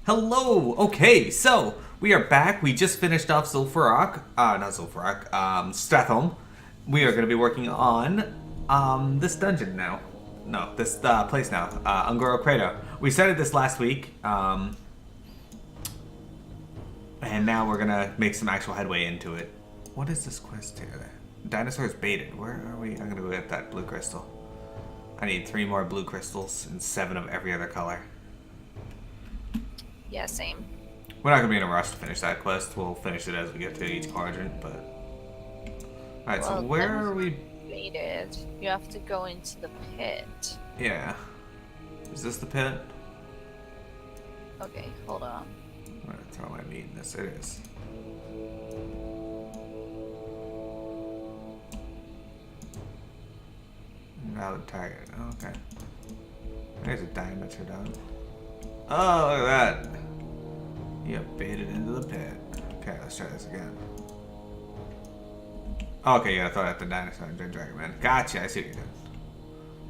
Hello! Okay, so we are back. We just finished off Strathholm. We are going to be working on this dungeon now. No, this place now. Ungoro Crater. We started this last week, and now we're going to make some actual headway into it. What is this quest here? Dinosaurs baited. Where are we? I'm going to go get that blue crystal. I need 3 more blue crystals and 7 of every other color. Yeah, same. We're not going to be in a rush to finish that quest. We'll finish it as we get to each quadrant, but... Alright, Well, so where are we... Baited. You have to go into the pit. Yeah. Is this the pit? Okay, hold on. I'm going to throw my meat in this. It is. Valid target. Oh, okay. There's a diameter dog. Oh, look at that. You have baited into the pit. Okay, let's try this again. Okay, yeah, I thought I had the dinosaur and dragon man. Gotcha, I see what you're doing.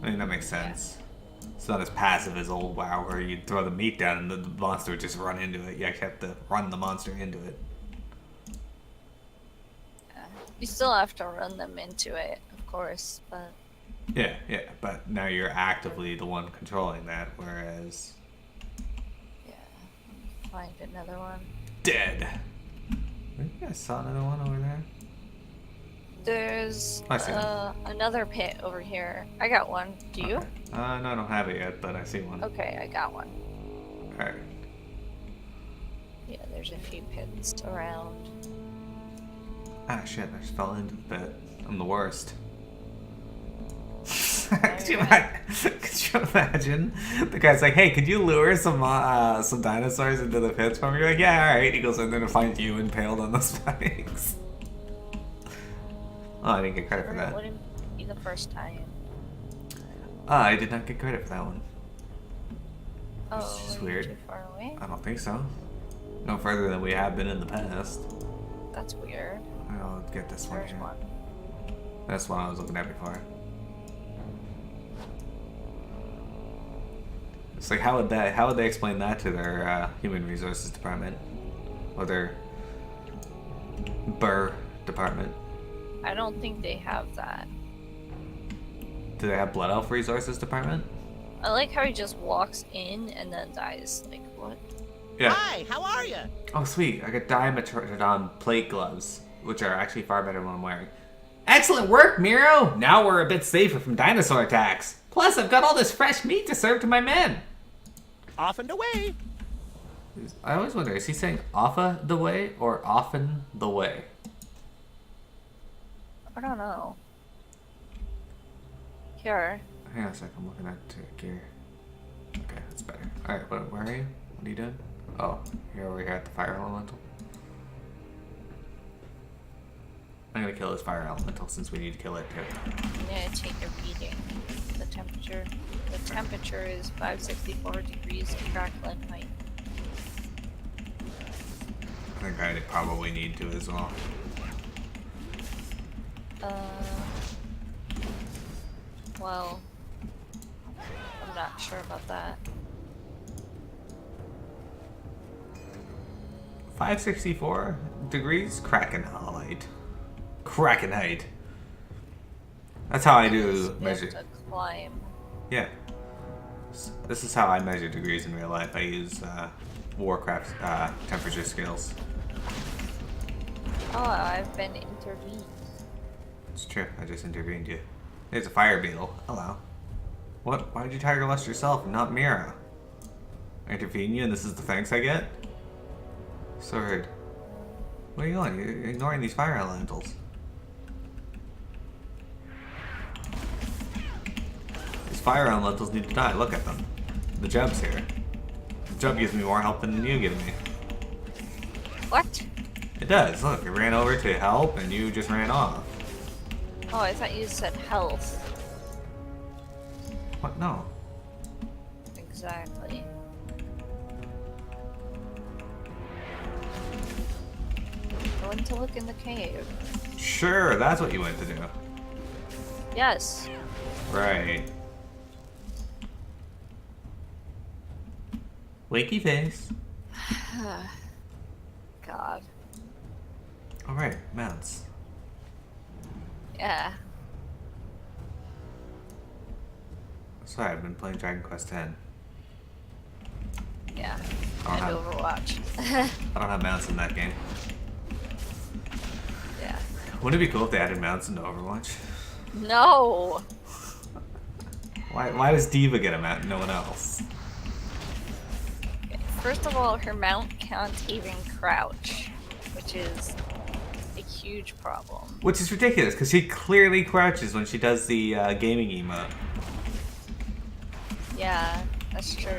I mean, that makes sense. Yeah. It's not as passive as old WoW where you throw the meat down and the monster would just run into it. You actually have to run the monster into it. You still have to run them into it, of course, but... Yeah, but now you're actively the one controlling that, whereas... Find another one. Dead. I saw another one over there. There's another pit over here. I got one. Do you? Okay. No, I don't have it yet, but I see one. Okay, I got one. Alright. Yeah, there's a few pits around. Ah, shit, I just fell into the pit. I'm the worst. Could you imagine? The guy's like, hey, could you lure some dinosaurs into the pits for me? You're like, yeah, alright. He goes in there to find you impaled on the spikes. Oh, I didn't get credit for that. It wouldn't be the first time. I did not get credit for that one. Oh, it's weird. Too far away? I don't think so. No further than we have been in the past. That's weird. I'll get this one There's here. one. That's one I was looking at before. It's like, how would they explain that to their human resources department or their burr department? I don't think they have that. Do they have blood elf resources department? I like how he just walks in and then dies. Like, what? Yeah. Hi, how are you? Oh, sweet. I got Diametrodon plate gloves, which are actually far better than what I'm wearing. Excellent work, Miro! Now we're a bit safer from dinosaur attacks. Plus, I've got all this fresh meat to serve to my men. Off and away. I always wonder, is he saying offa the way or often the way? I don't know. Here. Hang on a sec, I'm looking at gear. Okay, that's better. Alright, where are you? What are you doing? Oh, you're over here at the fire elemental. I'm gonna kill this fire elemental since we need to kill it too. I'm gonna take a reading. The temperature is 564 degrees in crackling height. I think I probably need to as well. Well, I'm not sure about that. 564 degrees? Krakenite. Krakenite. That's how I do measure. To climb. Yeah. This is how I measure degrees in real life. I use Warcraft temperature scales. Oh, I've been intervened. It's true. I just intervened you. There's a fire beetle. Hello. What? Why did you tiger lust yourself and not Mira? I intervene you and this is the thanks I get? So rude. Where are you going? You're ignoring these fire elementals. These fire elementals need to die. Look at them. The Jub's here. The Jub gives me more help than you give me. What? It does. Look, it ran over to help and you just ran off. Oh, I thought you said health. What? No. Exactly. I went to look in the cave. Sure, that's what you went to do. Yes. Right. Wakey face. God. Alright, mounts. Yeah. Sorry, I've been playing Dragon Quest X. Yeah. I And don't Overwatch. I don't have mounts in that game. Yeah. Wouldn't it be cool if they added mounts into Overwatch? No! Why does Diva get a mount and no one else? Okay. First of all, her mount can't even crouch, which is a huge problem. Which is ridiculous, because she clearly crouches when she does the gaming emote. Yeah, that's true.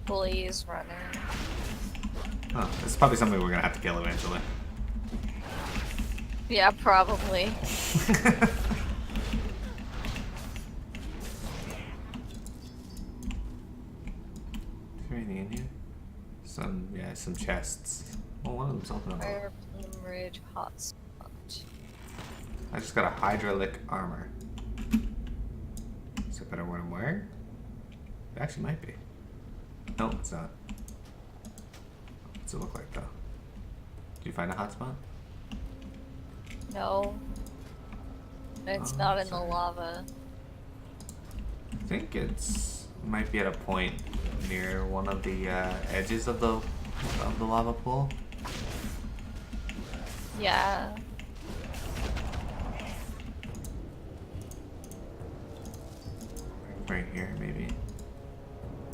Blaze runner. Oh, it's probably something we're gonna have to kill eventually. Yeah, probably. Is there anything in here? Some chests. Well, one of them's open up. Fire Plume Ridge hotspot. I just got a hydraulic armor. Is it better what I'm wearing? It actually might be. No, it's not. What's it look like though? Did you find a hotspot? No. It's Oh, not in the sorry. lava. I think it's might be at a point near one of the edges of the lava pool. Yeah. Right here, maybe.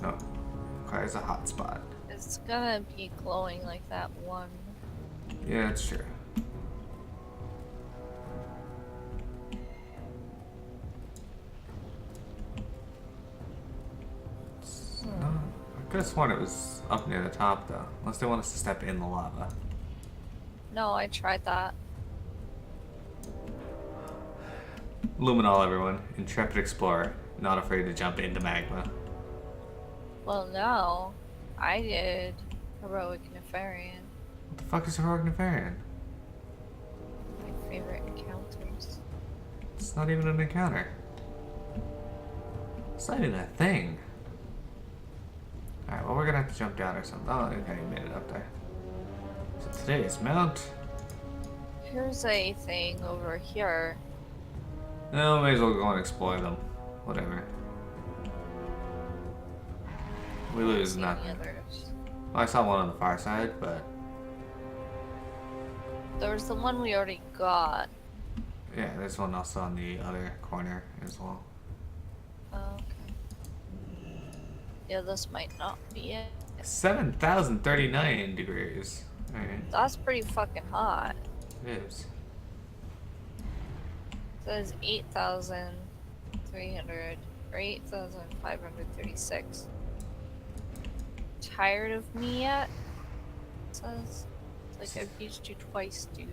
No, requires a hotspot. It's gonna be glowing like that one. Yeah, that's true. No, I could have sworn it was up near the top though. Unless they want us to step in the lava. No, I tried that. Luminol, everyone. Intrepid explorer. Not afraid to jump into magma. Well, no. I did Heroic Nefarian. What the fuck is heroic Nefarian? My favorite encounters. It's not even an encounter. It's not even a thing. Alright, well we're gonna have to jump down or something. Oh, okay, you made it up there. So today's mount. Here's a thing over here. No, may as well go and explore them. Whatever. We lose See nothing. any others. Well, I saw one on the far side, but There was the one we already got. yeah, there's one also on the other corner as well. Oh, okay. Yeah, this might not be it. 7,039 degrees. Alright, That's pretty fucking hot. it is. It says 8,300 or 8,536. Tired of me yet? It says. It's like I've used you twice, dude.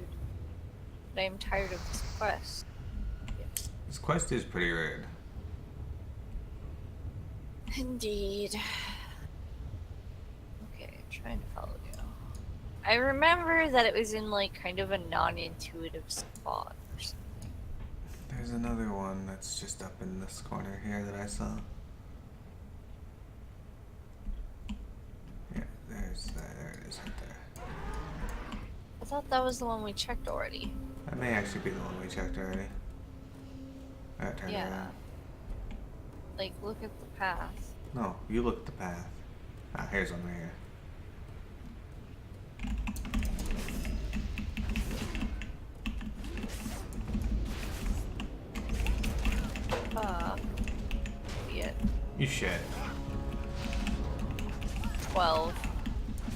But I'm tired of this quest. This quest is pretty weird. Indeed. Okay, I'm trying to follow you. I remember that it was in like kind of a non-intuitive spot or something. There's another one that's just up in this corner here that I saw. Yeah, there it is right there. I thought that was the one we checked already. That may actually be the one we checked already. Alright, turn Yeah. around. Like, look at the path. No, you look at the path. Ah, here's one right here. Idiot. You shit. 12.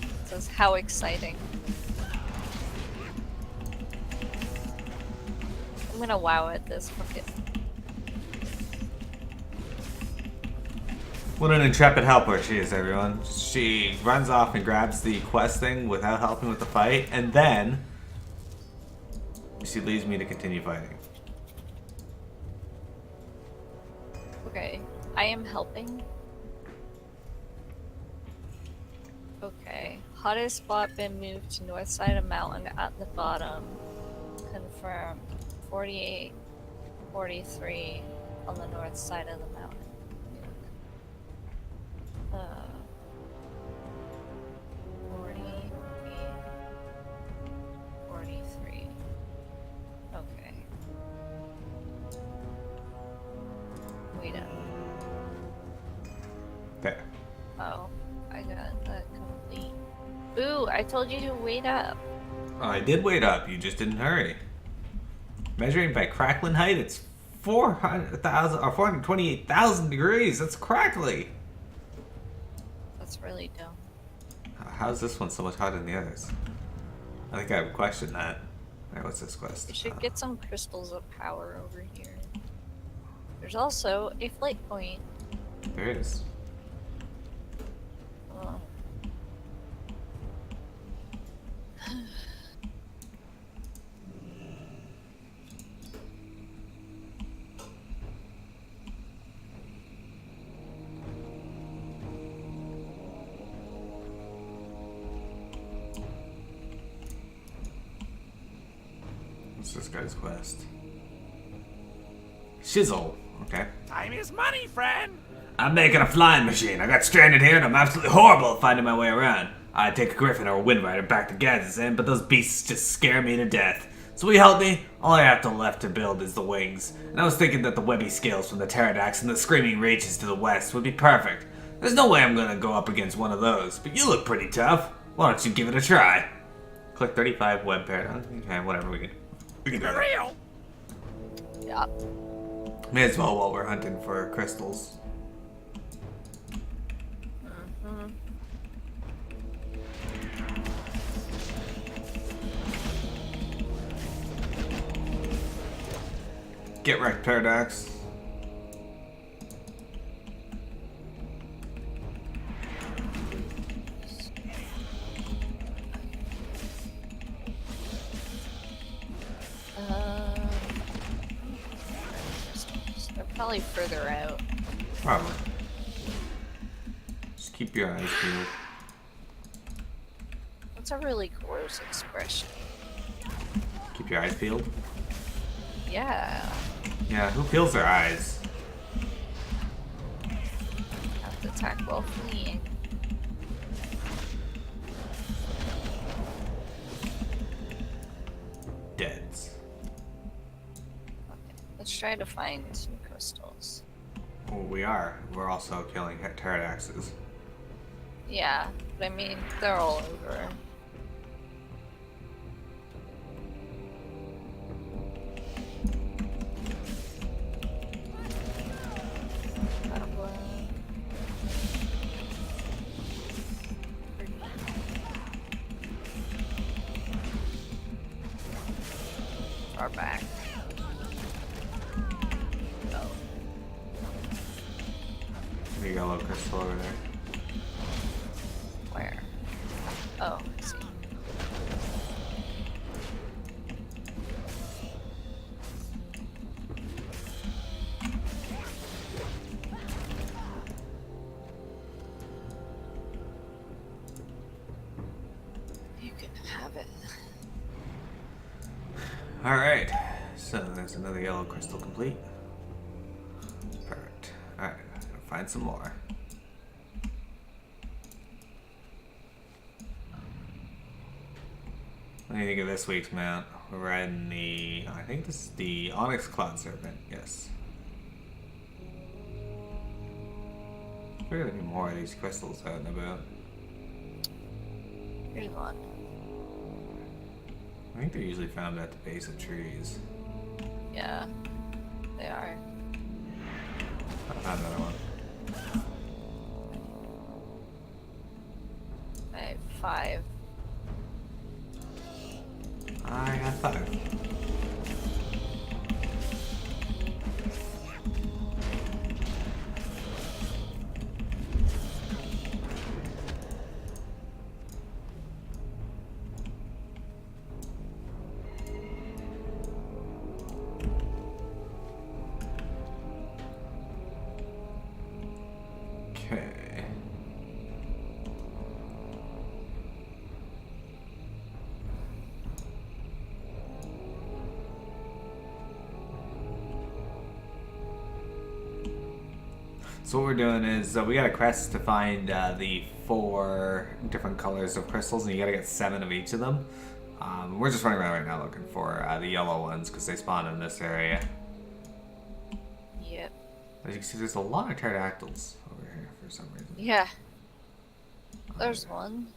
It says, how exciting. I'm gonna wow at this. Fuck it. What an intrepid helper she is, everyone. She runs off and grabs the quest thing without helping with the fight, and then she leaves me to continue fighting. Okay, I am helping. Okay, hottest spot been moved to north side of mountain at the bottom. Confirmed. 48, 43 on the north side of the mountain. Uh, 48, 43. Okay. Wait up. There. Oh, I got that complete. Ooh, I told you to wait up. Oh, I did wait up. You just didn't hurry. Measuring by crackling height, it's 400,000 or 428,000 degrees. That's crackly. That's really dumb. How's this one so much hotter than the others? I think I would question that. Alright, what's this quest? We should get some crystals of power over here. There's also a flight point. There is. Oh. What's this guy's quest? Shizzle. Okay. Time is money, friend. I'm making a flying machine. I got stranded here and I'm absolutely horrible at finding my way around. I'd take a griffin or a wind rider back to Gads's End, but those beasts just scare me to death. So will you help me? All I have to left to build is the wings. And I was thinking that the webby scales from the pterodax and the screaming rages to the west would be perfect. There's no way I'm gonna go up against one of those, but you look pretty tough. Why don't you give it a try? Click 35 web paradox. Okay, whatever, we can do For that. real. Yeah. May as well while we're hunting for crystals. Mm-hmm. Get wrecked, Paradox. They're probably further out. Probably. Just keep your eyes peeled. That's a really gross expression. Keep your eyes peeled? Yeah. Yeah, who peels their eyes? Have to attack while fleeing. Deads. Okay. Let's try to find some crystals. Well, we are. We're also killing pterodaxes. Yeah, but I mean, they're all over. Far back. Oh. The yellow crystal over there. Where? Oh, I see. You can have it. Alright, so there's another yellow crystal complete. Perfect. Alright, gotta find some more. What do you think of this week's mount? We're riding the, I think this is the Onyx Cloud Serpent, yes. There's gotta be more of these crystals out and about. Here's one. I think they're usually found at the base of trees. Yeah, they are. I found another one. I have 5. I have 5. Okay. So what we're doing is we got a quest to find the 4 different colors of crystals, and you gotta get 7 of each of them. We're just running around right now looking for the yellow ones because they spawn in this area. Yep. As you can see, there's a lot of pterodactyls over here for some reason. Yeah. There's one.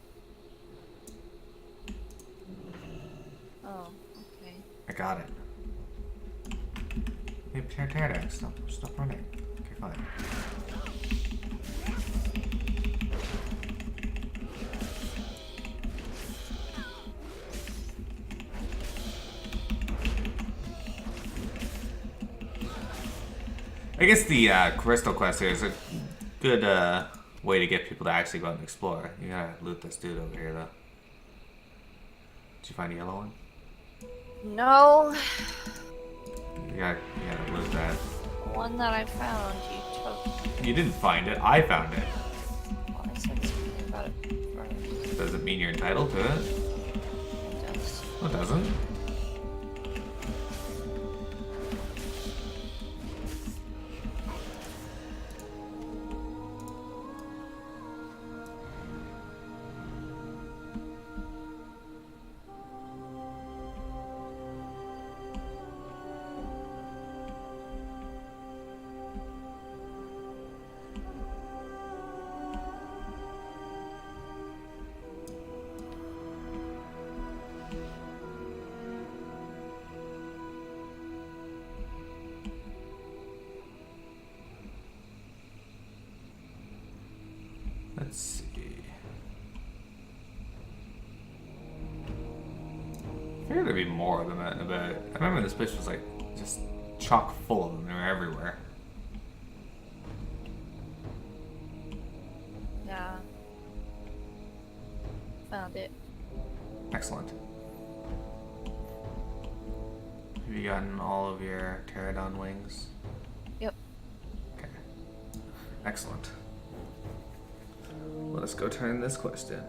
Oh, okay. I got it. Hey, pterodactyl, stop running. Okay, fine. I guess the crystal quest here is a good way to get people to actually go out and explore. You gotta loot this dude over here, though. Did you find a yellow one? No. You gotta loot that. The one that I found, you took. You didn't find it. I found it. Well, I said something about it first. Does it mean you're entitled to it? It does. No, it doesn't. Let's see. I figured there'd be more than that in a bit. I remember this place was like just chock full of them. They were everywhere. Yeah. Found it. Excellent. Have you gotten all of your pterodon wings? Yep. Okay. Excellent. Let us go turn this quest in.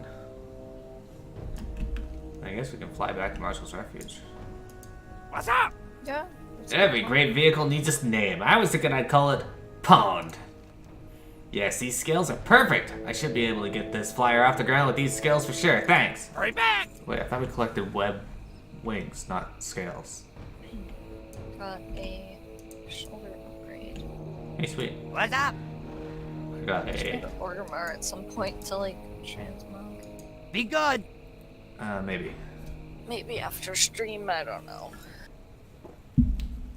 I guess we can fly back to Marshall's Refuge. What's up? Yeah. Every great vehicle needs its name. I was thinking I'd call it Pond. Yes, these scales are perfect. I should be able to get this flyer off the ground with these scales for sure. Thanks. Hurry back! Wait, I thought we collected web wings, not scales. Got a shoulder upgrade. Hey, sweet. What's up? I got I'm a... gonna order more at some point to like transmog. Be good. maybe. Maybe after stream, I don't know.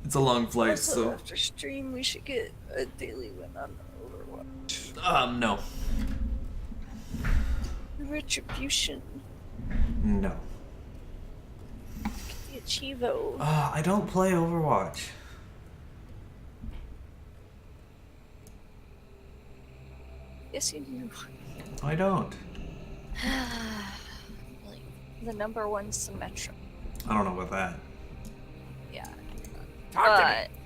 It's a long flight, Also, so... after stream, we should get a daily win on Overwatch. No. Retribution. No. The Achievo. I don't play Overwatch. Yes, you do. I don't. Like, the #1 Symmetra. I don't know about that. Yeah. Talk to me.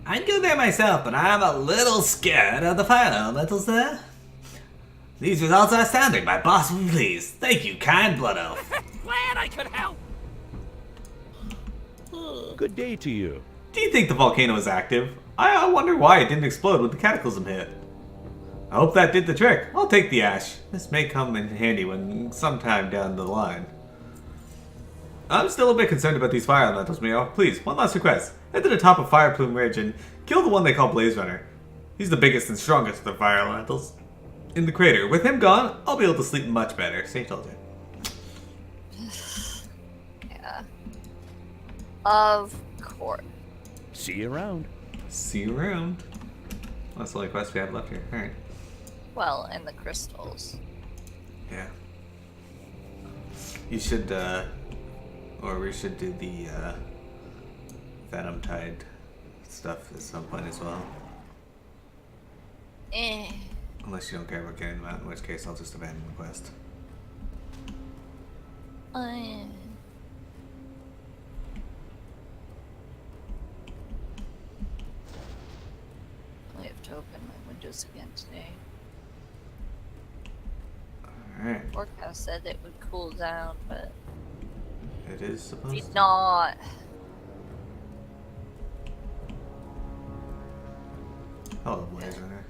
I'd go there myself, but I'm a little scared of the fire elementals there. These results are astounding. My boss will be pleased. Thank you, kind blood elf. Glad I could help. Good day to you. Do you think the volcano is active? I wonder why it didn't explode when the cataclysm hit. I hope that did the trick. I'll take the ash. This may come in handy when sometime down the line. I'm still a bit concerned about these fire elementals, Mio. Please, one last request. Head to the top of Fire Plume Ridge and kill the one they call Blaze Runner. He's the biggest and strongest of the fire elementals. In the crater. With him gone, I'll be able to sleep much better. Say told you. Yeah. Of course. See you around. See you around. That's the only quest we have left here. Alright. Well, and the crystals. Yeah. You should, or we should do the, Venom Tide stuff at some point as well. Eh. Unless you don't care about getting them out, in which case I'll just abandon the quest. I have to open my windows again today. Alright. Forecast said it would cool down, but It is supposed did to. not. Hello, Blaze Runner.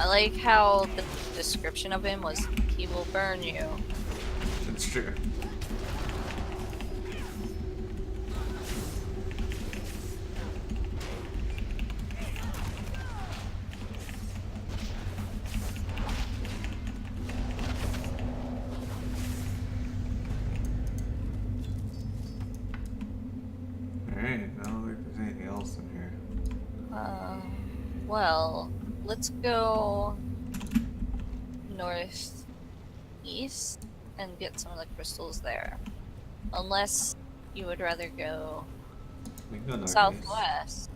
I like how the description of him was, he will burn you. It's true. Alright, I don't think there's anything else in here. Well, let's go northeast and get some of the crystals there. Unless you would rather go We can go northeast. southwest.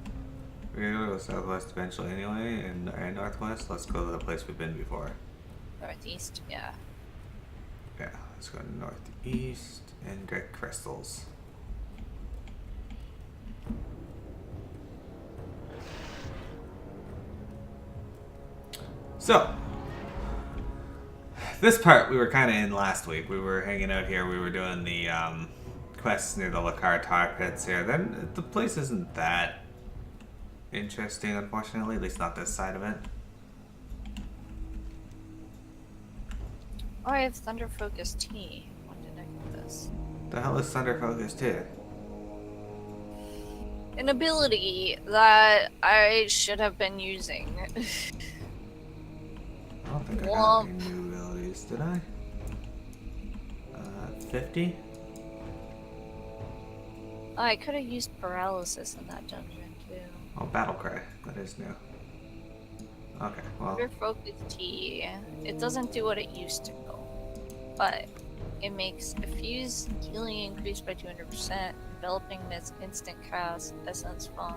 We're gonna go southwest eventually anyway, and northwest. Let's go to the place we've been before. Northeast, yeah. Yeah, let's go northeast and get crystals. So, this part we were kind of in last week. We were hanging out here. We were doing the quests near the Lakar tar pits here. Then the place isn't that interesting, unfortunately. At least not this side of it. Oh, I have Thunder Focus Tea. When did I get this? The hell is Thunder Focus too? An ability that I should have been using. I don't think I Womp. got any new abilities, did I? 50? Oh, I could have used paralysis in that dungeon too. Oh, Battle Cry. That is new. Okay, well, Thunder Focus Tea. It doesn't do what it used to go, but it makes diffuse healing increase by 200%, enveloping mist instant cast, essence funk,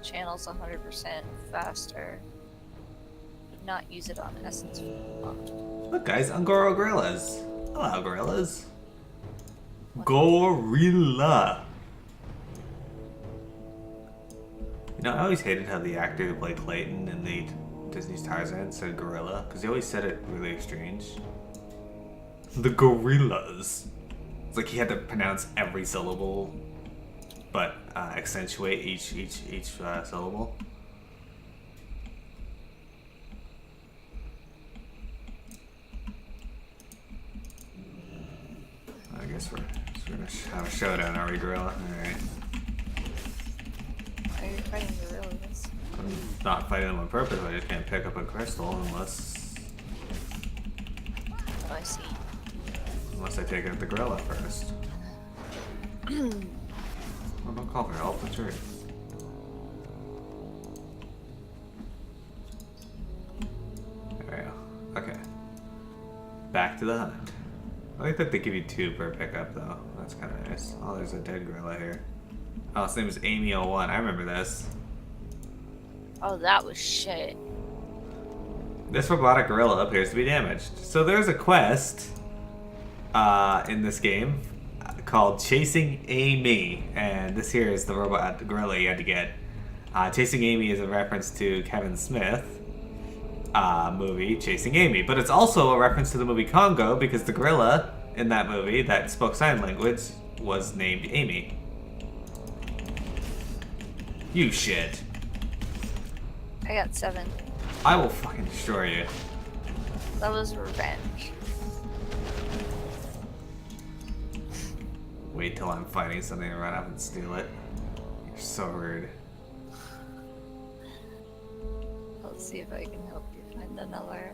channels 100% faster. Would not use it on essence funk. look guys, Angoro Gorillas. Hello, Gorillas. Gorilla. You know, I always hated how the actor who played Clayton in the Disney's Tarzan said gorilla, because he always said it really strange. The gorillas. It's like he had to pronounce every syllable, but accentuate each syllable. I guess we're gonna have a showdown, are we, gorilla? All right. Are you fighting gorillas? I'm not fighting them on purpose. I just can't pick up a crystal unless Oh, I see. I take out the gorilla first. Oh, don't call for help. That's right. There we go. Okay. Back to the hunt. I like that they give you 2 per pickup, though. That's kind of nice. Oh, there's a dead gorilla here. Oh, his name is Amy01. I remember this. Oh, that was shit. This robotic gorilla appears to be damaged. So there's a quest in this game called Chasing Amy, and this here is the robot gorilla you had to get. Chasing Amy is a reference to Kevin Smith movie Chasing Amy, but it's also a reference to the movie Congo because the gorilla in that movie that spoke sign language was named Amy. You shit. I got 7. I will fucking destroy you. That was revenge. Wait till I'm fighting something and run up and steal it. You're so rude. Let's see if I can help you find another.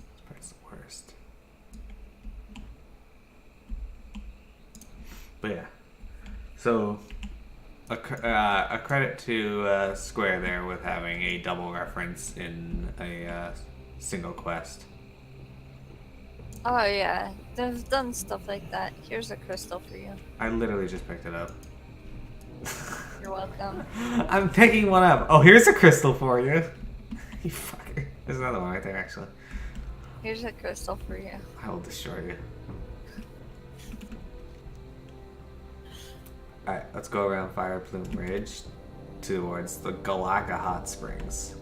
This part's the worst. But yeah. So, a credit to Square there with having a double reference in a single quest. Oh yeah, they've done stuff like that. Here's a crystal for you. I literally just picked it up. You're welcome. I'm picking one up. Oh, here's a crystal for you. You fucker. There's another one right there, actually. Here's a crystal for you. I will destroy you. Alright, let's go around Fire Plume Ridge towards the Galaka Hot Springs.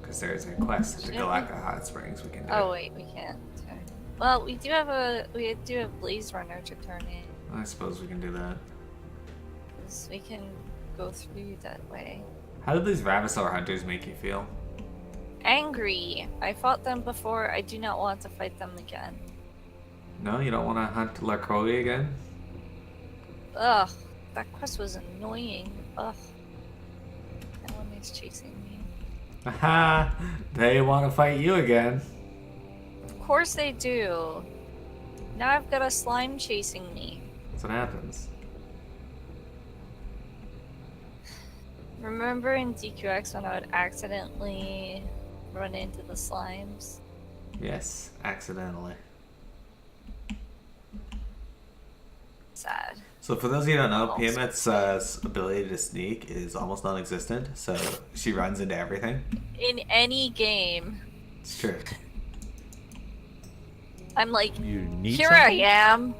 Because there's a quest at the Galaka Hot Springs we can do. Oh wait, we can't. Sorry. Well, we do have Blaze Runner to turn in. I suppose we can do that. 'Cause we can go through that way. How do these Ravasaur hunters make you feel? Angry. I fought them before. I do not want to fight them again. No, you don't want to hunt LaCroix again? Ugh. That quest was annoying. Ugh. That one is chasing me. Haha! They want to fight you again. Of course they do. Now I've got a slime chasing me. That's what happens. Remember in DQX when I would accidentally run into the slimes? Yes, accidentally. Sad. So for those of you who don't know, Oh, Piamette's ability to sneak is almost non-existent, so she runs into everything. In any game, It's true. I'm like, You need here something? I am.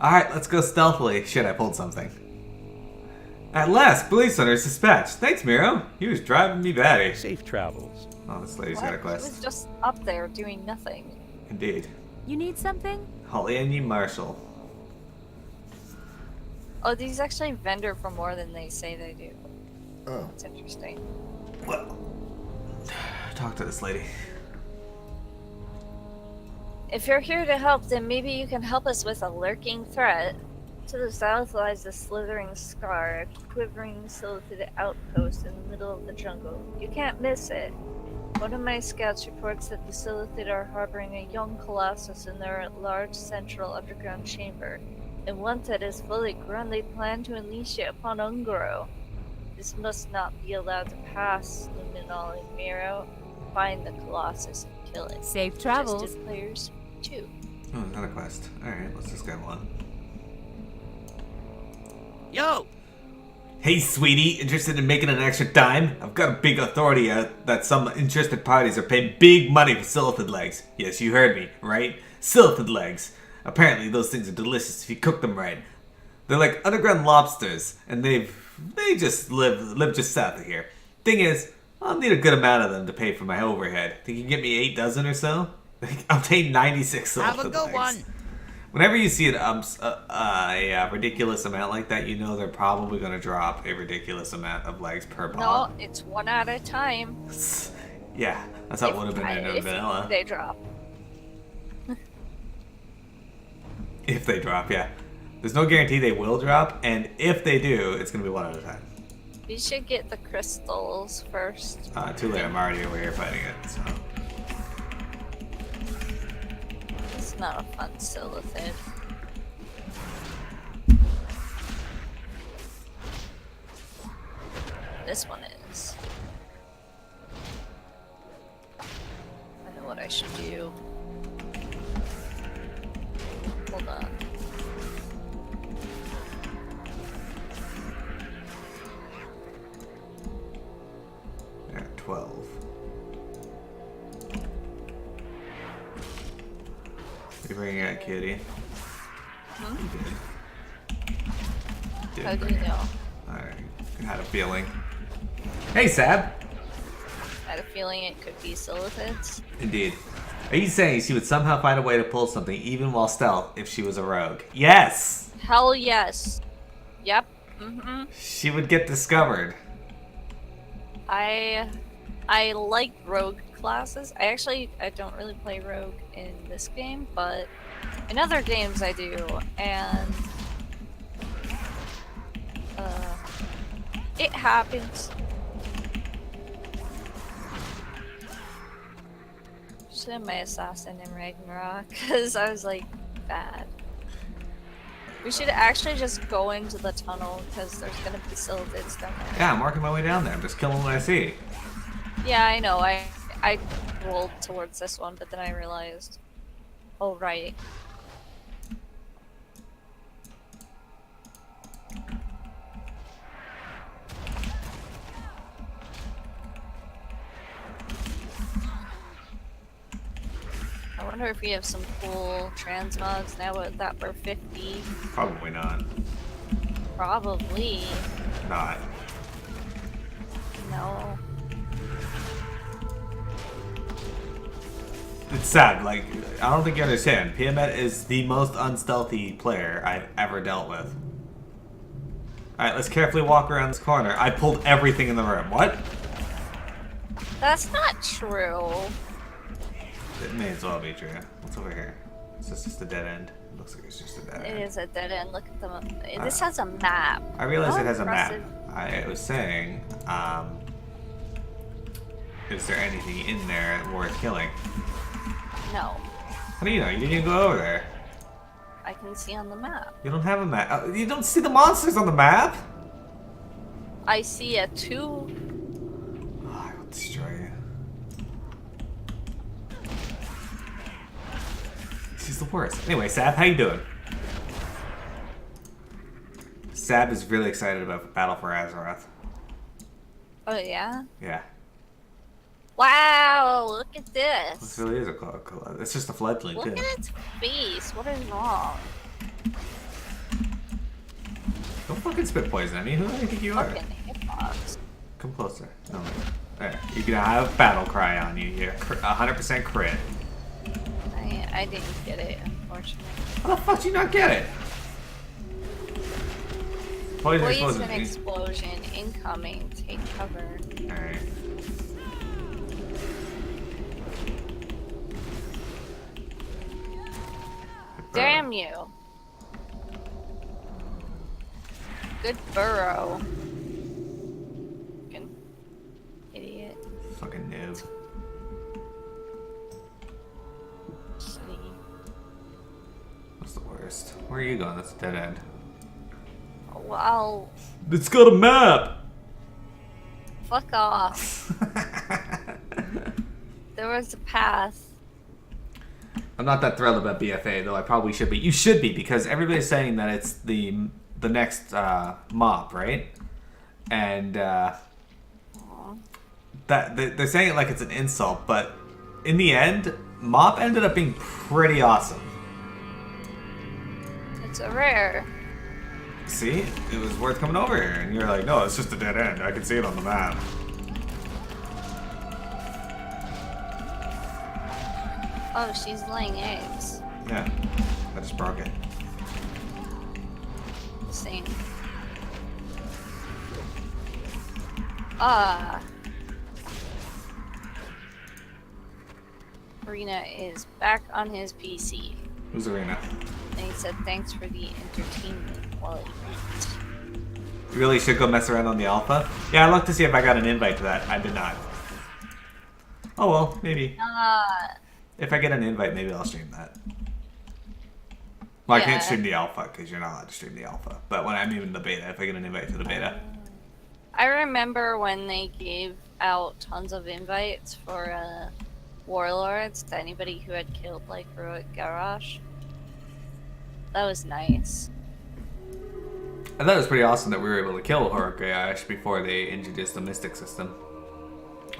Alright, let's go stealthily. Shit, I pulled something. At last, police center is dispatched. Thanks, Miro. He was driving me batty. Safe travels. Oh, this lady's What? got a He was quest. just up there doing nothing. Indeed. You need something? Holly and you, Marshall. Oh, these actually vendor for more than they say they do. Oh. That's interesting. Well, talk to this lady. If you're here to help, then maybe you can help us with a lurking threat. To the south lies the slithering scar, a quivering silithid outpost in the middle of the jungle. You can't miss it. One of my scouts reports that the silithid are harboring a young colossus in their large central underground chamber. And once it is fully grown, they plan to unleash it upon Ungoro. This must not be allowed to pass, Luminol and Miro. Find the colossus and kill it. Safe travels. Just as players too. Oh, another quest. Alright, let's just get one. Yo! Hey, sweetie, interested in making an extra dime? I've got a big authority that some interested parties are paying big money for silithid legs. Yes, you heard me, right? Silithid legs. Apparently, those things are delicious if you cook them right. They're like underground lobsters, and they just live just south of here. Thing is, I'll need a good amount of them to pay for my overhead. Think you can get me 8 dozen or so? I'll pay 96 silithid Have a good legs. one! Whenever you see a ridiculous amount like that, you know they're probably going to drop a ridiculous amount of legs per No, pod. it's one at a time. Yeah, that's how it would have been in If vanilla. they drop. If they drop, yeah. There's no guarantee they will drop, and if they do, it's going to be one at a time. We should get the crystals first. Too late, I'm already over here fighting it, so. It's not a fun silithid. This one is. I know what I should do. Hold on. Yeah, 12. You bringing out Kitty? Hmm? Did How do bring you it. know? I had a feeling. Hey, Sab! I had a feeling it could be silithids. Indeed. Are you saying she would somehow find a way to pull something even while stealth if she was a rogue? Yes! Hell yes. Yep. Mm-hmm. She would get discovered. I like rogue classes. I don't really play rogue in this game, but in other games I do, and it happens. Should have my assassin in Ragnarok, because I was like, bad. We should actually just go into the tunnel, because there's gonna be silithids down there. Yeah, I'm working my way down there. I'm just killing what I see. Yeah, I know. I rolled towards this one, but then I realized. Oh, right. I wonder if we have some cool transmogs now that we're 50. Probably not. Probably. Not. No. It's sad. Like, I don't think you understand. Piamette is the most unstealthy player I've ever dealt with. Alright, let's carefully walk around this corner. I pulled everything in the room. What? That's not true. It may as well be true. What's over here? Is this just a dead end? It looks like it's just a dead end. It is a dead end. Look at the. This has a map. I realize How it has impressive. a map. I was saying, is there anything in there worth killing? No, How do you know? You didn't even go over there. I can see on the map. You don't have a map. You don't see the monsters on the map? I see a 2. Oh, I will destroy you. She's the worst. Anyway, Sab, how you doing? Sab is really excited about Battle for Azeroth. Oh yeah. Yeah. Wow! Look at This this. really is a it's just a fledgling, Look too. at its face. What is wrong? Don't fucking spit poison at me. Who do you think you are? Fucking hitbox. Come closer. No. There. You can have battle cry on you. You're 100% crit. I didn't get it, unfortunately. How the fuck did you not get it? Poison explosion incoming. Take cover. Alright. Damn you. Good burrow. Fucking idiot. Fucking noob. See. What's the worst? Where are you going? That's a dead end. Well, It's got a map! fuck off. There was a path. I'm not that thrilled about BFA, though I probably should be. You should be, because everybody's saying that it's the next mop, right? And that they're saying it like it's an insult, but in the end, mop ended up being pretty awesome. It's a rare. See? It was worth coming over here, and you're like, no, it's just a dead end. I can see it on the map. Oh, she's laying eggs. Yeah. I just broke it. Same. Arena is back on his PC. Who's Arena? And he said thanks for the entertainment while he eats. You really should go mess around on the alpha? Yeah, I looked to see if I got an invite to that. I did not. Oh well, maybe. If I get an invite, maybe I'll stream that. Well, I can't Yeah. stream the alpha because you're not allowed to stream the alpha. But when I'm in the beta, if I get an invite to the beta. I remember when they gave out tons of invites for warlords to anybody who had killed like Heroic Garrosh. That was nice. I thought it was pretty awesome that we were able to kill Horror Greyash before they introduced the Mystic system.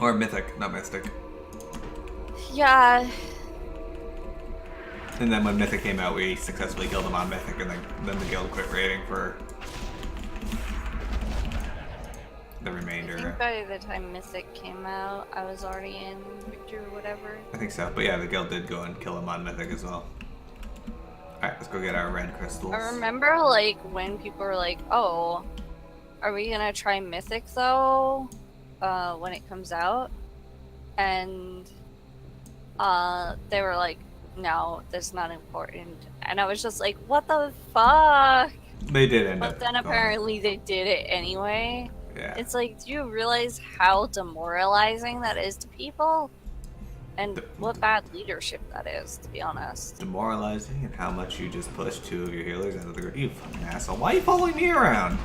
Or Mythic, not Mystic. Yeah, And then when Mythic came out, we successfully killed him on Mythic, and then the guild quit raiding for the I remainder. think by the time Mythic came out, I was already in Victor or whatever. I think so. But yeah, the guild did go and kill him on Mythic as well. Alright, let's go get our red crystals. I remember like when people were like, "Oh, are we gonna try Mythic though?" When it comes out, and they were like, "No, that's not important." And I was just like, "What the fuck?" They did end up But then going. apparently they did it anyway. Yeah. It's like, do you realize how demoralizing that is to people? And what bad leadership that is, to be honest. Demoralizing, and how much you just pushed two of your healers out of the group. You fucking asshole. Why are you following me around?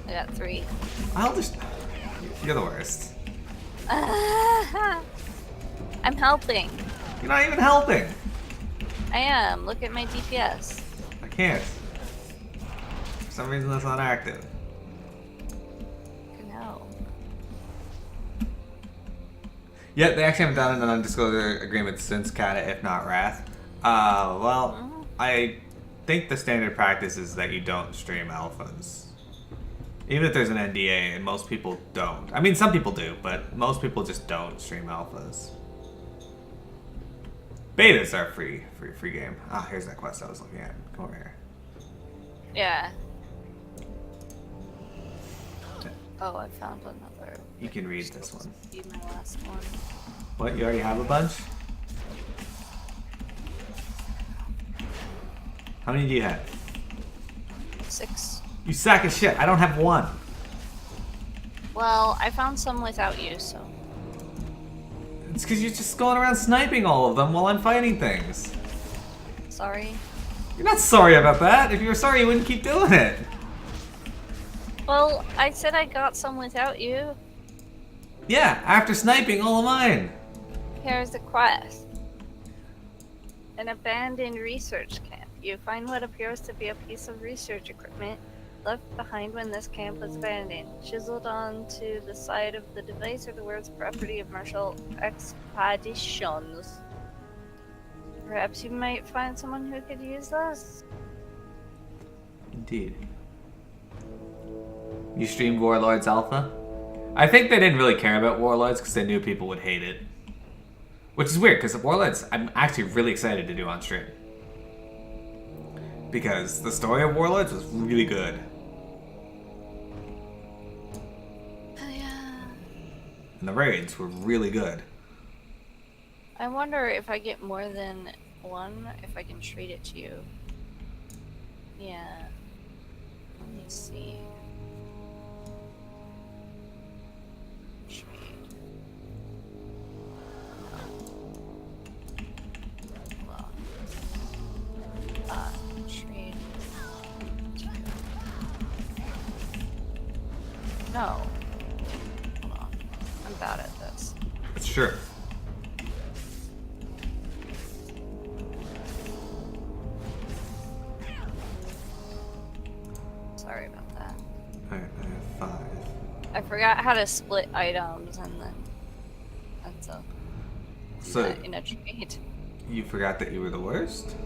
I got 3. I'll just... You're the worst. I'm helping. You're not even helping. I am. Look at my DPS. I can't. For some reason that's not active. No. Yeah, they actually haven't done an undisclosure agreement since Kata, if not Wrath. Well, I think the standard practice is that you don't stream alphas. Even if there's an NDA, and most people don't. I mean, some people do, but most people just don't stream alphas. Betas are free game. Ah, here's that quest I was looking at. Come over here. Yeah. Oh, I found another. You can read this one. Be my last one. What? You already have a bunch? How many do you have? 6. You sack of shit. I don't have one. Well, I found some without you, so. It's because you're just going around sniping all of them while I'm fighting things. Sorry. You're not sorry about that. If you were sorry, you wouldn't keep doing it. Well, I said I got some without you. Yeah, after sniping all of mine. Here's the quest. An abandoned research camp. You find what appears to be a piece of research equipment left behind when this camp was abandoned. Chiseled onto the side of the device are the words property of Marshall Expeditions. Perhaps you might find someone who could use this? Indeed. You streamed Warlords Alpha? I think they didn't really care about Warlords because they knew people would hate it. Which is weird, because Warlords I'm actually really excited to do on stream. Because the story of Warlords was really good. Oh, yeah. And the raids were really good. I wonder if I get more than one, if I can trade it to you. Yeah. Let me see. Trade. Well. Trade. No. Hold on. I'm bad at this. It's true. Sorry about that. Alright, I have 5. I forgot how to split items, and then that's a So in a trade. you forgot that you were the worst?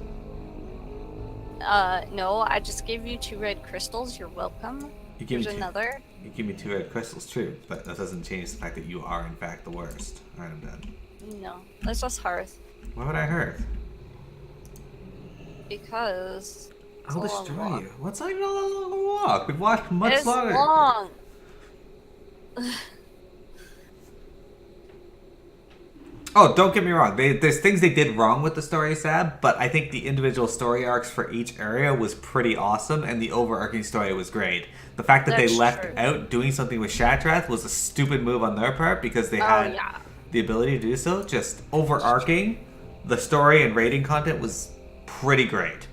No, I just gave you 2 red crystals. You're welcome. You give There's me another. You give me 2 red crystals, true, but that doesn't change the fact that you are in fact the worst. Alright, I'm done. No, that's just Hearth. Why would I hurt? Because it's I'll a long destroy walk. you. What's not even a long walk? We've walked much It's longer. long. Oh, don't get me wrong. There's things they did wrong with the story, Sab, but I think the individual story arcs for each area was pretty awesome, and the overarching story was great. The fact that That's they left true. out doing something with Shatrath was a stupid move on their part because they Oh, had yeah. the ability to do so. Just overarching, the story and raiding content was pretty great.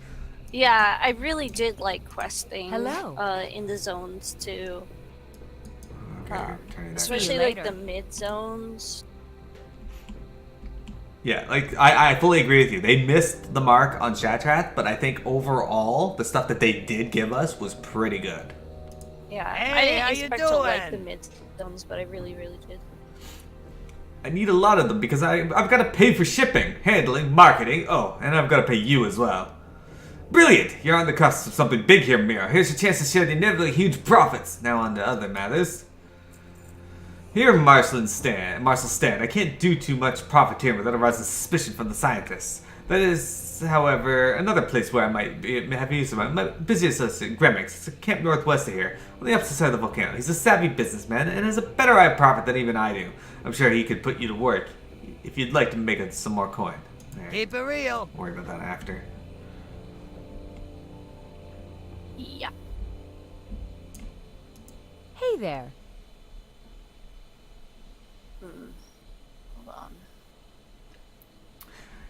Yeah, I really did like questing. Hello. In the zones too. Okay, turning that. Especially you like later. the mid zones. Yeah, like I fully agree with you. They missed the mark on Shatrath, but I think overall the stuff that they did give us was pretty good. Yeah, I Hey, how didn't you expect to like the doing? mid zones, but I really, really did. I need a lot of them because I've got to pay for shipping, handling, marketing. Oh, and I've got to pay you as well. Brilliant! You're on the cusp of something big here, Mira. Here's your chance to share the inevitably huge profits. Now on to other matters. Here, Marshall Stan, I can't do too much profiteering without arousing suspicion from the scientists. That is, however, another place where I might have use of my busy associate, Gremix. It's a camp northwest of here, on the opposite side of the volcano. He's a savvy businessman and has a better eye of profit than even I do. I'm sure he could put you to work if you'd like to make some more coin. Alright, Keep it real. worry about that after. Yeah. Hey there. Hold on.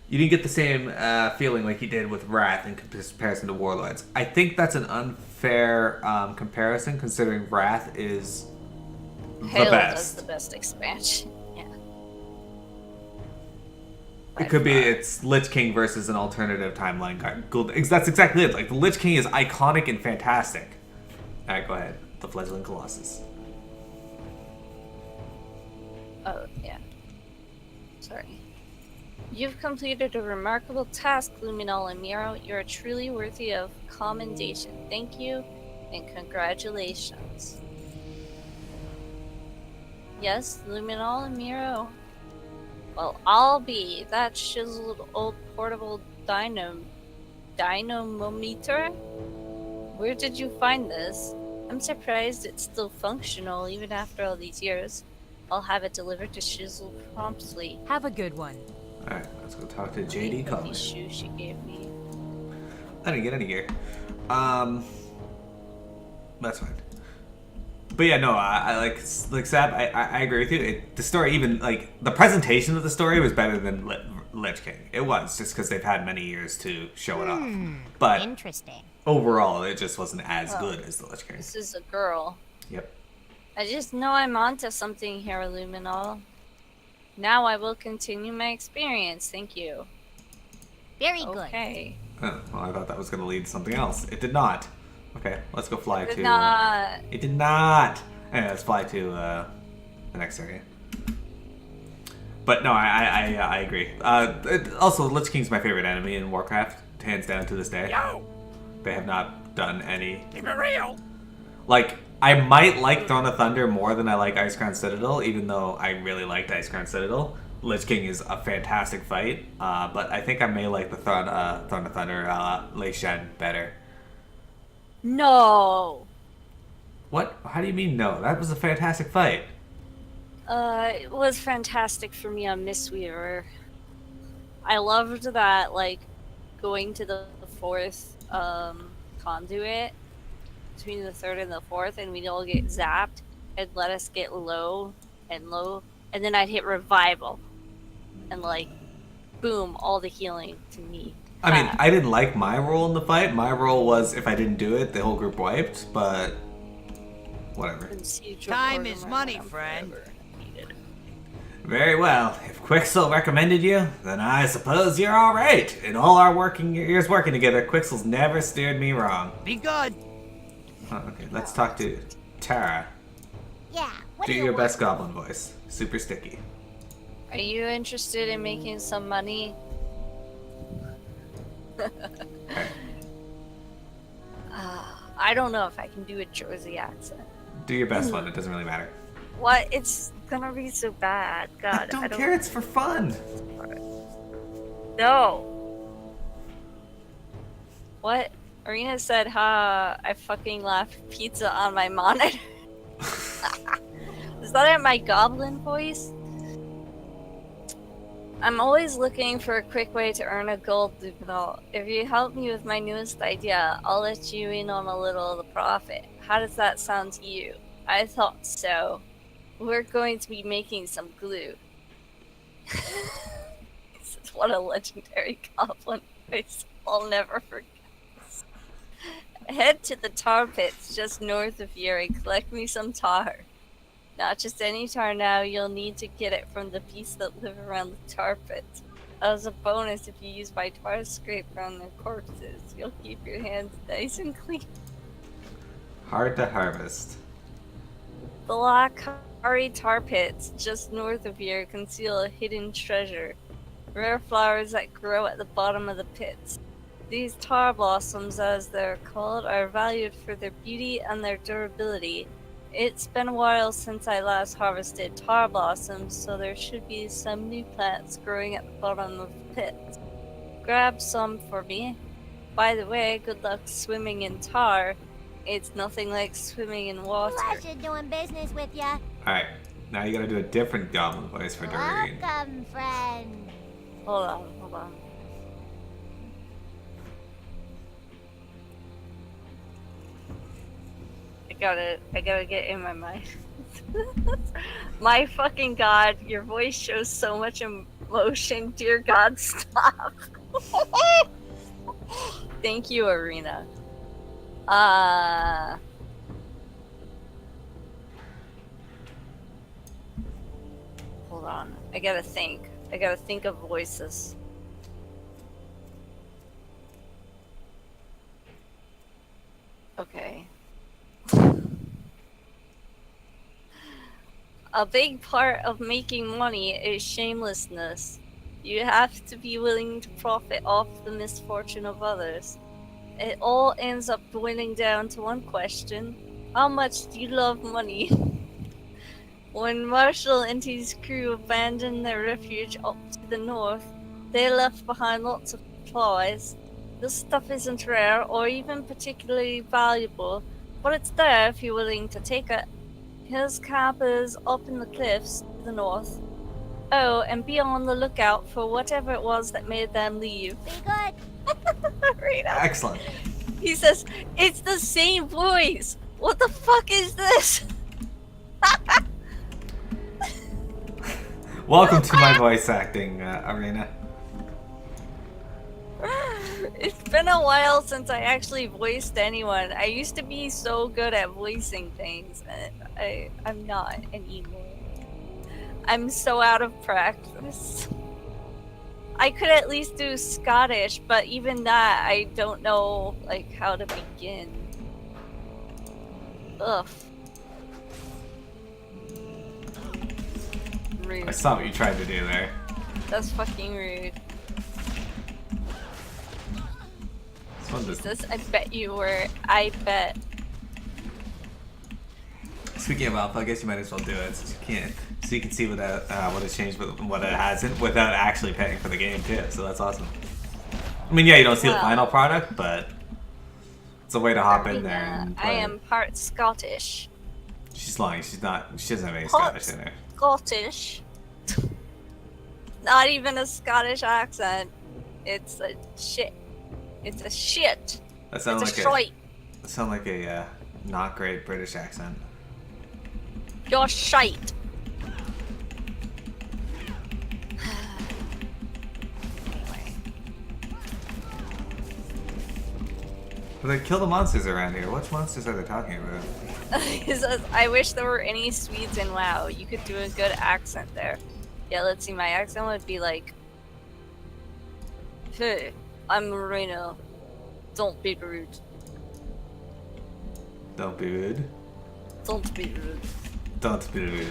You didn't get the same feeling like you did with Wrath in comparison to Warlords. I think that's an unfair comparison, considering Wrath is the Hail does best. the best expansion. Yeah. It could be it's Lich King versus an alternative timeline card. That's exactly it. Like the Lich King is iconic and fantastic. All right, go ahead. The Fledgling Colossus. Oh, yeah. Sorry. You've completed a remarkable task, Luminol and Miro. You're truly worthy of commendation. Thank you and congratulations. Yes, Luminol and Miro. Well, I'll be that chiseled old portable dynamometer? Where did you find this? I'm surprised it's still functional even after all these years. I'll have it delivered to Shizzle promptly. Have a good one. Alright, let's go talk to These JD Collins. shoes she gave me. I didn't get any gear. That's fine. But yeah, no, I like Sab. I agree with you. The story, even like the presentation of the story, was better than Lich King. It was just because they've had many years to show it off. But Interesting. overall, it just wasn't as good as the Lich King. This is a girl. Yep. I just know I'm onto something here, Luminol. Now I will continue my experience. Thank you. Very good. Okay. Oh, well, I thought that was going to lead to something else. It did not. Okay, let's go fly to... Did not. It did not! Anyway, let's fly to the next area. But no, I agree. Also, Lich King's my favorite enemy in Warcraft, hands down to this day. Yo, They have not done any... keep it real. Like, I might like Throne of Thunder more than I like Icecrown Citadel, even though I really liked Icecrown Citadel. Lich King is a fantastic fight, but I think I may like the Throne of Thunder Lei Shen better. No. What? How do you mean no? That was a fantastic fight. It was fantastic for me on Mistweaver. I loved that, like, going to the fourth conduit between the third and the fourth, and we'd all get zapped and let us get low, and then I'd hit revival, and like, boom, all the healing to me. I mean, I didn't like my role in the fight. My role was if I didn't do it, the whole group wiped, but whatever. Time is money, friend. Very well. If Quixel recommended you, then I suppose you're all right. In all our years working together, Quixel's never steered me wrong. Be good. Oh, okay, let's talk to Tara. Yeah. What Do do your you best goblin voice. Super sticky. Are you interested in making some money? Okay. I don't know if I can do a Jersey accent. Do your best one. It doesn't really matter. What? It's gonna be so bad. God, I don't care. It's for fun. No. What? Arena said, ha, I fucking left pizza on my monitor. Is that my goblin voice? I'm always looking for a quick way to earn a gold Luminol. If you help me with my newest idea, I'll let you in on a little of the profit. How does that sound to you? I thought so. We're going to be making some glue. What a legendary goblin voice. I'll never forget. Head to the tar pits just north of here and collect me some tar. Not just any tar now, you'll need to get it from the beasts that live around the tar pits. As a bonus, if you use my tar scraper on their corpses, you'll keep your hands nice and clean. Hard to harvest. The Lakari tar pits, just north of here, conceal a hidden treasure. Rare flowers that grow at the bottom of the pits. These tar blossoms, as they're called, are valued for their beauty and their durability. It's been a while since I last harvested tar blossoms, so there should be some new plants growing at the bottom of the pits. Grab some for me. By the way, good luck swimming in tar. It's nothing like swimming in water. Pleasure doing business with ya. Alright, now you gotta do a different goblin voice for Doreen. Welcome, friend. Hold on. I gotta get in my mind. My fucking god, your voice shows so much emotion. Dear God, stop. Thank you, Arena. Hold on. I gotta think. I gotta think of voices. Okay. A big part of making money is shamelessness. You have to be willing to profit off the misfortune of others. It all ends up boiling down to one question. How much do you love money? When Marshall and his crew abandoned their refuge up to the north, they left behind lots of supplies. This stuff isn't rare or even particularly valuable, but it's there if you're willing to take it. His camp is up in the cliffs to the north. Oh, and be on the lookout for whatever it was that made them leave. Be good. Rita. Excellent. He says, it's the same voice! What the fuck is this? Welcome to my voice acting arena. It's been a while since I actually voiced anyone. I used to be so good at voicing things, and I'm not anymore. I'm so out of practice. I could at least do Scottish, but even that, I don't know, like, how to begin. Ugh. Rude. I saw what you tried to do there. That's fucking rude. This one does- Jesus, I bet you were. I bet. Speaking of alpha, I guess you might as well do it since you can't. So you can see what has changed, what it hasn't, without actually paying for the game too. So that's awesome. I mean, yeah, you don't see the Well, final product, but it's a way to hop in there and I play. am part Scottish. She's lying. She's not. She doesn't have any Part Scottish in her. Scottish. Not even a Scottish accent. It's a shit. It's a shit. That sounds It's like a shite. That sounds like a not great British accent. You're shite. Anyway. But they kill the monsters around here. Which monsters are they talking about? He says, I wish there were any Swedes in WoW. You could do a good accent there. Yeah, let's see. My accent would be like, hey, I'm Marina. Don't be rude. Don't be rude. Don't be rude. Don't be rude.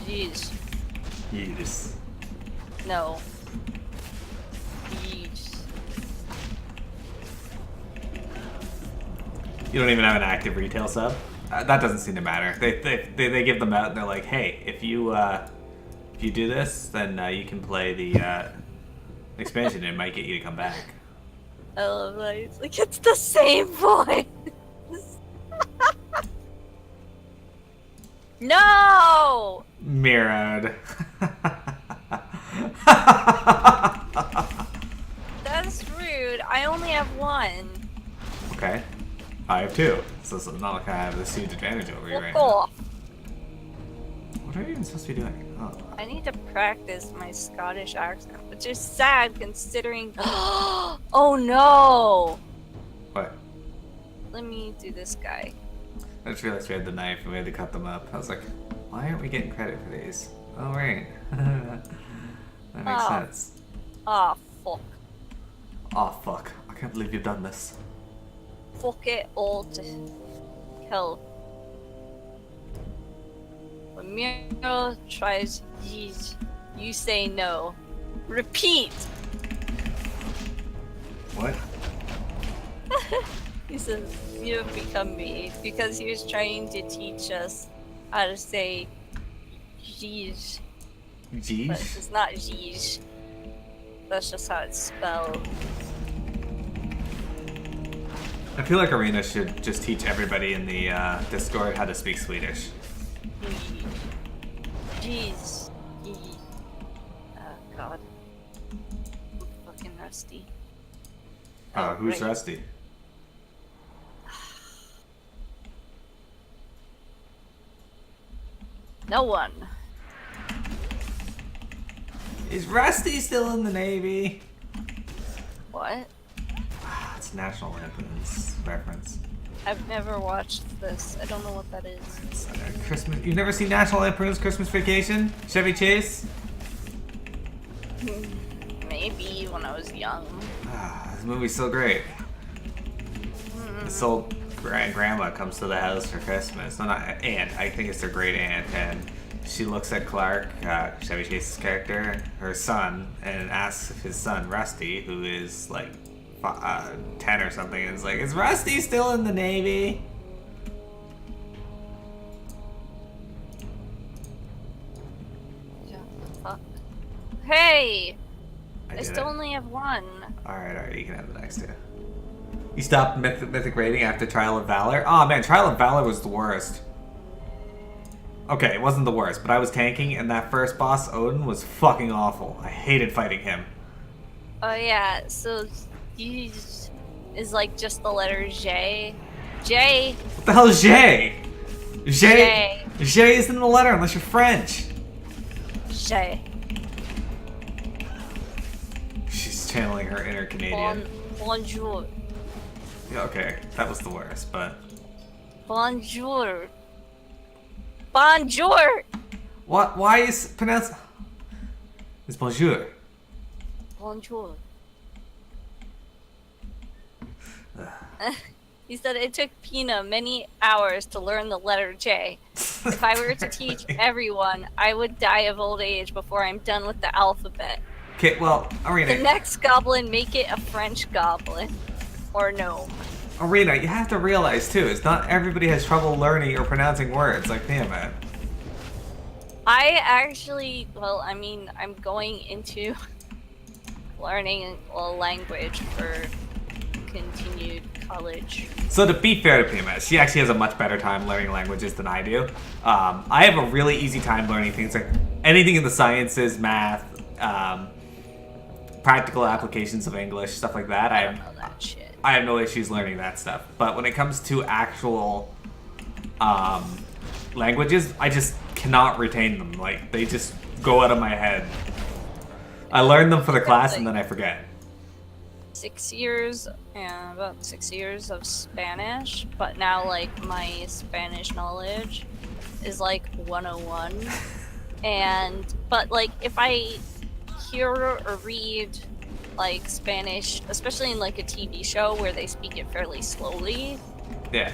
Jeez. Yes. No. Jeez. You don't even have an active retail sub? That doesn't seem to matter. They give them out and they're like, hey, if you do this, then you can play the expansion and it might get you to come back. I love that. It's like, it's the same voice. No! Mirrored. That's rude. I only have one. Okay. I have two. So it's not like I have this huge advantage over you Fuck right now. off. What are you even supposed to be doing? Oh. I need to practice my Scottish accent, which is sad considering. Oh no! What? Let me do this guy. I just realized we had the knife and we had to cut them up. I was like, why aren't we getting credit for these? Oh, right. That makes Oh. sense. Ah, fuck. Oh, fuck. I can't believe you've done this. Fuck it all to hell. When Miro tries yeet, you say no. Repeat! What? He says, you have become me, because he was trying to teach us how to say jeez. But Jeez? it's not jeez. That's just how it's spelled. I feel like Arena should just teach everybody in the Discord how to speak Swedish. Jeez. Jeez. Oh god. I'm fucking rusty. Who's right. Rusty? No one. Is Rusty still in the Navy? What? It's National Lampoon's reference. I've never watched this. I don't know what that is. It's Christmas. You've never seen National Lampoon's Christmas Vacation? Chevy Chase? Maybe when I was young. This movie's so great. This old grandma comes to the house for Christmas. No, not aunt. I think it's their great aunt, and she looks at Clark, Chevy Chase's character, her son, and asks if his son Rusty, who is like 10 or something, and is like, "Is Rusty still in the Navy?" fuck? Hey! I did still it. only have one. Alright, you can have the next two. You stopped mythic rating after Trial of Valor? Oh man, Trial of Valor was the worst. Okay, it wasn't the worst, but I was tanking, and that first boss, Odin, was fucking awful. I hated fighting him. Oh yeah, so he is like just the letter J. J. What the hell is J? J. J isn't a letter unless you're French. J. She's channeling her inner Canadian. Bonjour. Yeah, okay, that was the worst, but... Bonjour. Bonjour! What? Why is pronounced... It's bonjour. Bonjour. He said it took Pina many hours to learn the letter J. If I were to teach everyone, I would die of old age before I'm done with the alphabet. Okay, well, Arena... The next goblin, make it a French goblin. Or gnome. Arena, you have to realize, too, is not everybody has trouble learning or pronouncing words like Piamet. I actually, well, I mean, I'm going into learning a language for continued college. So to be fair to Piamet, she actually has a much better time learning languages than I do. I have a really easy time learning things like anything in the sciences, math, practical applications of English, stuff like that. I don't know that shit. I have no issues learning that stuff. But when it comes to actual languages, I just cannot retain them. Like, they just go out of my head. I learn them for the class and then I forget. 6 years, yeah, about 6 years of Spanish, but now, like, my Spanish knowledge is, like, 101. But, like, if I hear or read, like, Spanish, especially in, like, a TV show where they speak it fairly slowly, Yeah.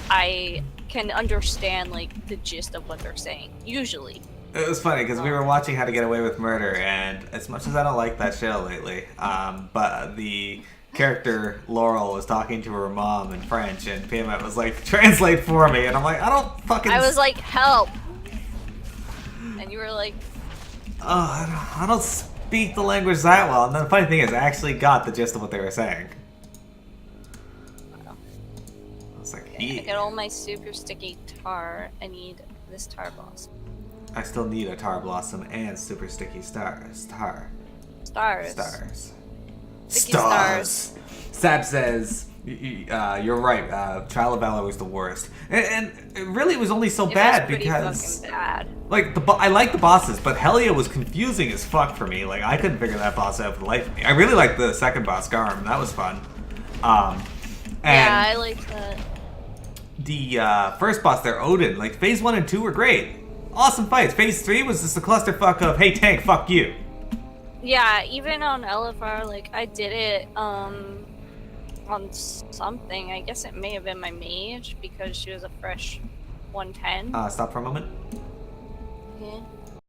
I can understand, like, the gist of what they're saying, usually. It was funny because we were watching How to Get Away with Murder, and as much as I don't like that show lately, but the character Laurel was talking to her mom in French, and Piamet was like, "Translate for me," and I'm like, "I don't fucking." I was like, "Help!" And you were like, "Oh, I don't speak the language that well." And then the funny thing is, I actually got the gist of what they were saying. Wow. I was like, I get all my super sticky tar. I need this tar blossom. I still need a tar blossom and super sticky stars. Stars. Sticky Stars. Sab says, you're right, Trial of Valor was the worst. And it really was only so bad pretty because... fucking bad. Like, I like the bosses, but Helia was confusing as fuck for me. Like, I couldn't figure that boss out for the life of me. I really liked the second boss, Garm. That was fun. Yeah, I like that. The first boss there, Odin, like, phase 1 and 2 were great. Awesome fights. Phase 3 was just a clusterfuck of, hey, tank, fuck you. Yeah, even on LFR, like, I did it, on something. I guess it may have been my mage, because she was a fresh 110. Stop for a moment. Yeah.